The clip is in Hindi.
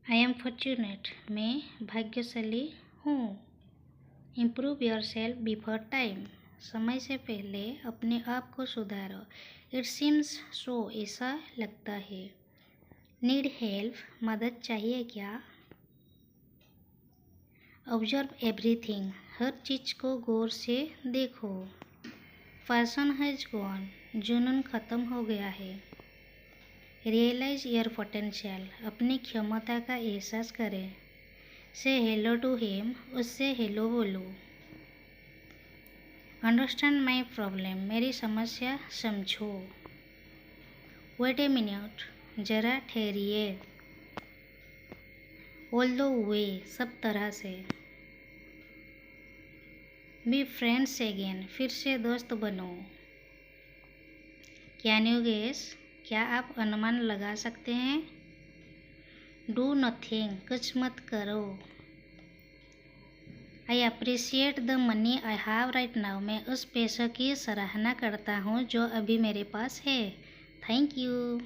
आई एम फॉर्चुनेट, मैं भाग्यशाली हूँ। Improve your self before time, समय से पहले अपने आप को सुधारो। इट सीम्स सो, ऐसा लगता है। नीड हेल्प, मदद चाहिए क्या? ऑब्जर्व एवरीथिंग, हर चीज़ को गौर से देखो। पैशन हैज गॉन, जुनून खत्म हो गया है। रियलाइज योर पोटेंशियल, अपनी क्षमता का एहसास करें। से हेलो टू हिम, उससे हेलो बोलो। अंडरस्टैंड माई प्रॉब्लम, मेरी समस्या समझो। वेट ए मिनट, जरा ठहरिए। ऑल द वे, सब तरह से। बी फ्रेंड्स अगेन, फिर से दोस्त बनो। कैन यू गेस, क्या आप अनुमान लगा सकते हैं? डू नथिंग, कुछ मत करो। I appreciate the money I have right now, मैं उस पैसों की सराहना करता हूँ जो अभी मेरे पास है। Thank you.